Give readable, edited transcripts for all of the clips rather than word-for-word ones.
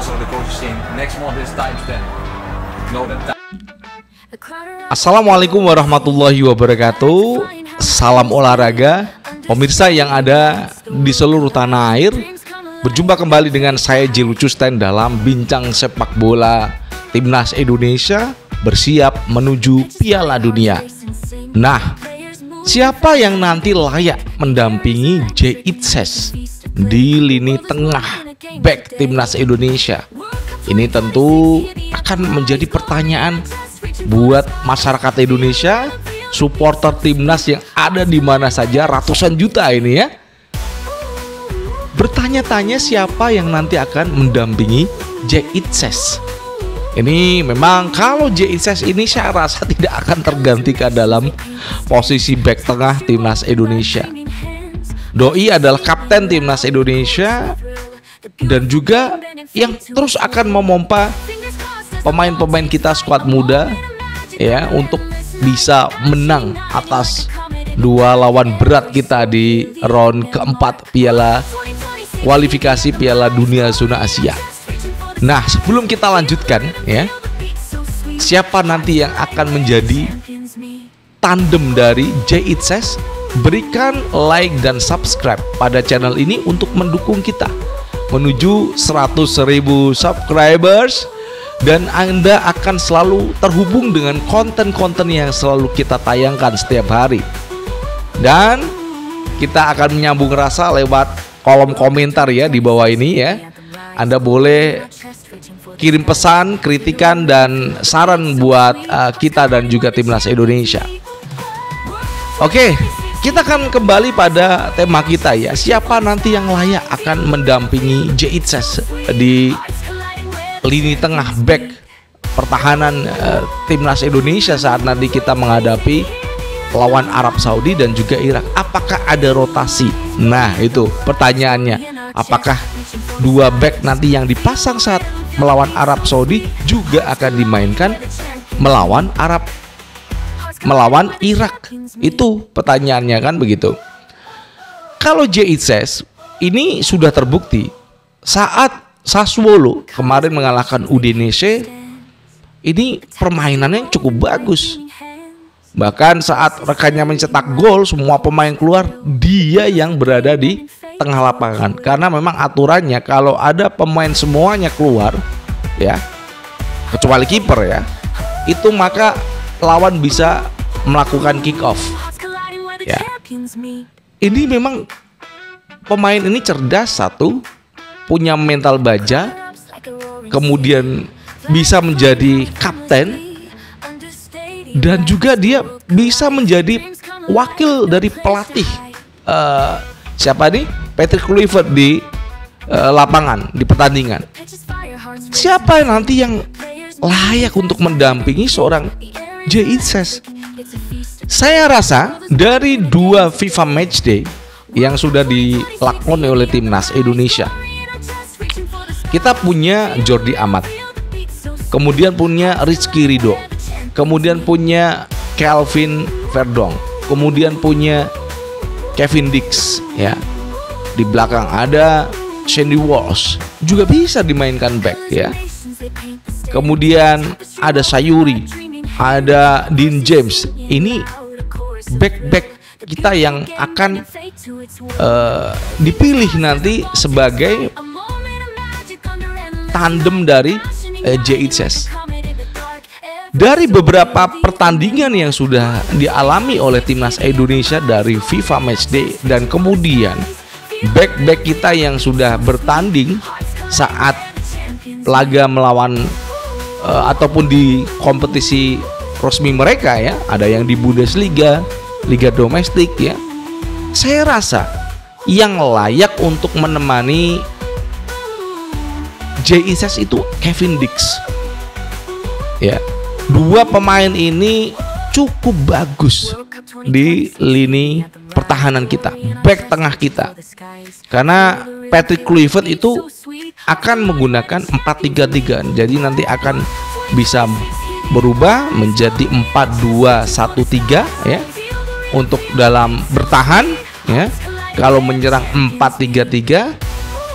also the coach is saying next month is times 10. Know that. Assalamualaikum warahmatullahi wabarakatuh. Salam olahraga, pemirsa yang ada di seluruh tanah air. Berjumpa kembali dengan saya Jelucusten dalam bincang sepak bola Timnas Indonesia bersiap menuju Piala Dunia. Nah, siapa yang nanti layak mendampingi Jitses di lini tengah back Timnas Indonesia? Ini tentu akan menjadi pertanyaan buat masyarakat Indonesia, supporter Timnas yang ada di mana saja, ratusan juta ini ya. Bertanya-tanya siapa yang nanti akan mendampingi Jitses. Ini memang kalau Jitses ini saya rasa tidak akan tergantikan dalam posisi back tengah Timnas Indonesia. Doi adalah kapten Timnas Indonesia dan juga yang terus akan memompa pemain-pemain kita skuad muda ya untuk bisa menang atas dua lawan berat kita di round keempat kualifikasi Piala Dunia Zona Asia. Nah, sebelum kita lanjutkan ya, siapa nanti yang akan menjadi tandem dari Jitses? Berikan like dan subscribe pada channel ini untuk mendukung kita menuju 100.000 subscribers, dan Anda akan selalu terhubung dengan konten-konten yang selalu kita tayangkan setiap hari. Dan kita akan menyambung rasa lewat kolom komentar ya di bawah ini ya. Anda boleh kirim pesan, kritikan dan saran buat kita dan juga Timnas Indonesia. Oke, kita akan kembali pada tema kita ya. Siapa nanti yang layak akan mendampingi Jitses di lini tengah back pertahanan Timnas Indonesia saat nanti kita menghadapi lawan Arab Saudi dan juga Irak? Apakah ada rotasi? Nah, itu pertanyaannya. Apakah dua back nanti yang dipasang saat melawan Arab Saudi juga akan dimainkan melawan Irak? Itu pertanyaannya kan begitu. Kalau Jitses ini sudah terbukti saat Sassuolo kemarin mengalahkan Udinese, ini permainannya cukup bagus. Bahkan saat rekannya mencetak gol, semua pemain keluar, dia yang berada di tengah lapangan. Karena memang aturannya kalau ada pemain semuanya keluar ya, kecuali kiper ya, itu maka lawan bisa melakukan kick off ya. Ini memang pemain ini cerdas, satu, punya mental baja, kemudian bisa menjadi kapten, dan juga dia bisa menjadi wakil dari pelatih siapa nih? Patrick Kluivert di lapangan, di pertandingan. Siapa nanti yang layak untuk mendampingi seorang Jitses? Saya rasa dari dua FIFA Matchday yang sudah dilakoni oleh Timnas Indonesia, kita punya Jordi Amat, kemudian punya Rizky Ridho, kemudian punya Kelvin Verdong, kemudian punya Kevin Dix ya. Di belakang ada Sandy Walsh, juga bisa dimainkan back ya. Kemudian ada Sayuri, ada Dean James. Ini back kita yang akan dipilih nanti sebagai tandem dari Jitses. Dari beberapa pertandingan yang sudah dialami oleh Timnas Indonesia dari FIFA Matchday, dan kemudian back kita yang sudah bertanding saat laga melawan ataupun di kompetisi resmi mereka ya, ada yang di Bundesliga, Liga Domestik ya. Saya rasa yang layak untuk menemani Jitses itu Kevin Dix ya. Dua pemain ini cukup bagus di lini pertahanan kita, back tengah kita. Karena Patrick Kluivert itu akan menggunakan 4-3-3. Jadi nanti akan bisa berubah menjadi 4-2-1-3 ya. Untuk dalam bertahan ya. Kalau menyerang 4-3-3,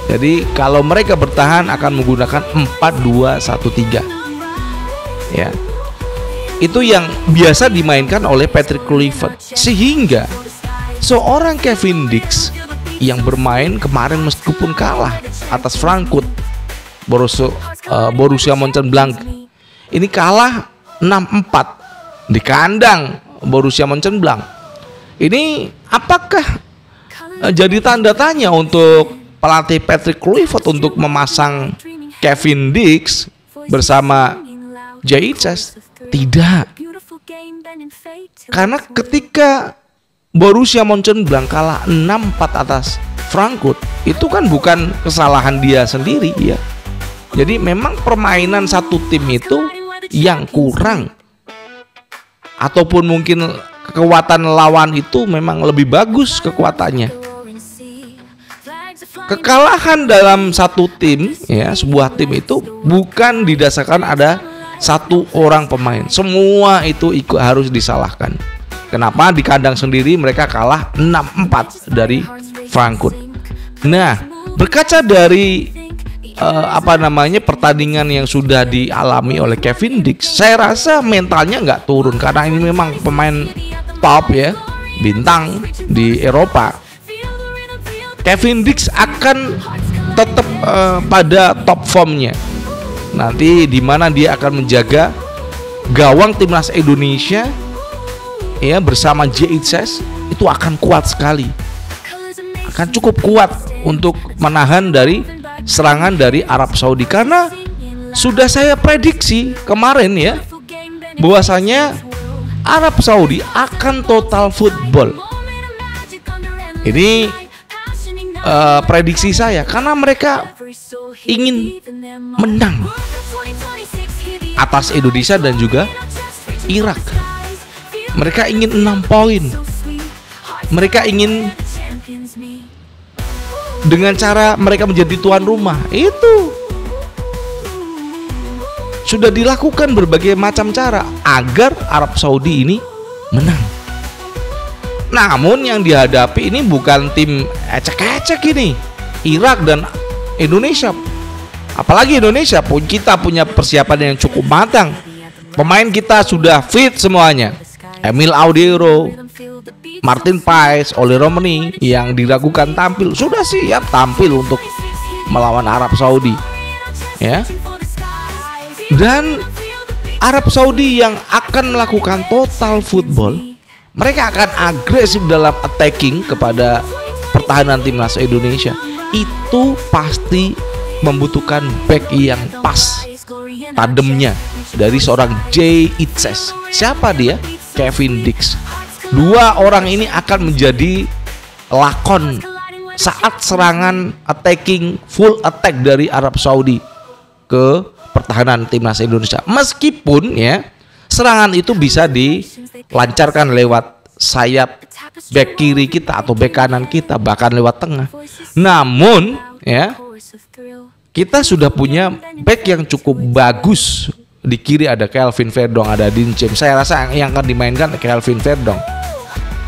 Jadi kalau mereka bertahan akan menggunakan 4-2-1-3. Ya. Itu yang biasa dimainkan oleh Patrick Kluivert. Sehingga seorang Kevin Dix yang bermain kemarin meskipun kalah atas Frankfurt Borussia Mönchengladbach, ini kalah 6-4 di kandang Borussia Mönchengladbach. Ini apakah jadi tanda tanya untuk pelatih Patrick Kluivert untuk memasang Kevin Dix bersama JHS? Tidak. Karena ketika Borussia Mönchengladbach kalah 6-4 atas Frankfurt, itu kan bukan kesalahan dia sendiri ya. Jadi memang permainan satu tim itu yang kurang, ataupun mungkin kekuatan lawan itu memang lebih bagus kekuatannya. Kekalahan dalam satu tim ya, sebuah tim itu bukan didasarkan ada satu orang pemain. Semua itu harus disalahkan. Kenapa di kandang sendiri mereka kalah 6-4 dari Frankfurt. Nah, berkaca dari pertandingan yang sudah dialami oleh Kevin Dix, saya rasa mentalnya nggak turun karena ini memang pemain top ya, bintang di Eropa. Kevin Dix akan tetap pada top formnya. Nanti di mana dia akan menjaga gawang timnas Indonesia ya bersama JHS, itu akan kuat sekali. Akan cukup kuat untuk menahan dari serangan dari Arab Saudi, karena sudah saya prediksi kemarin ya bahwasanya Arab Saudi akan total football. Ini prediksi saya karena mereka ingin menang atas Indonesia dan juga Irak. Mereka ingin 6 poin. Mereka ingin dengan cara mereka menjadi tuan rumah. Itu sudah dilakukan berbagai macam cara agar Arab Saudi ini menang. Namun yang dihadapi ini bukan tim ecek-ecek ini, Irak dan Indonesia. Apalagi Indonesia pun kita punya persiapan yang cukup matang. Pemain kita sudah fit semuanya. Emil Audero, Martin Pais, Oli Romani yang diragukan tampil sudah siap tampil untuk melawan Arab Saudi. Ya. Dan Arab Saudi yang akan melakukan total football, mereka akan agresif dalam attacking kepada pertahanan timnas Indonesia. Itu pasti membutuhkan back yang pas tandemnya dari seorang JHS. Siapa dia? Kevin Dix. Dua orang ini akan menjadi lakon saat serangan attacking full attack dari Arab Saudi ke pertahanan timnas Indonesia. Meskipun ya serangan itu bisa dilancarkan lewat sayap back kiri kita atau back kanan kita, bahkan lewat tengah. Namun ya kita sudah punya back yang cukup bagus. Di kiri ada Calvin Verdong, ada Dean James. Saya rasa yang akan dimainkan Calvin Verdong.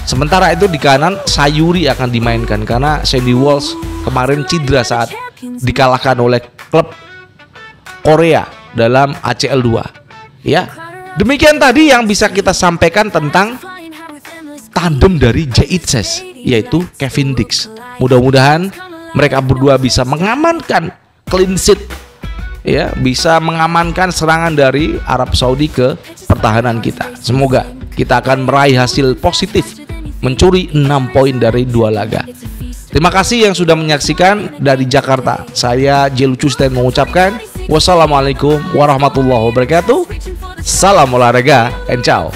Sementara itu di kanan Sayuri akan dimainkan karena Sandy Walsh kemarin cedera saat dikalahkan oleh klub Korea dalam ACL 2. Ya. Demikian tadi yang bisa kita sampaikan tentang tandem dari JHS, yaitu Kevin Dix. Mudah-mudahan mereka berdua bisa mengamankan clean sheet, ya, bisa mengamankan serangan dari Arab Saudi ke pertahanan kita. Semoga kita akan meraih hasil positif, mencuri 6 poin dari 2 laga. Terima kasih yang sudah menyaksikan dari Jakarta. Saya Jelucu Sten mengucapkan wassalamualaikum warahmatullahi wabarakatuh. Salam olahraga and ciao.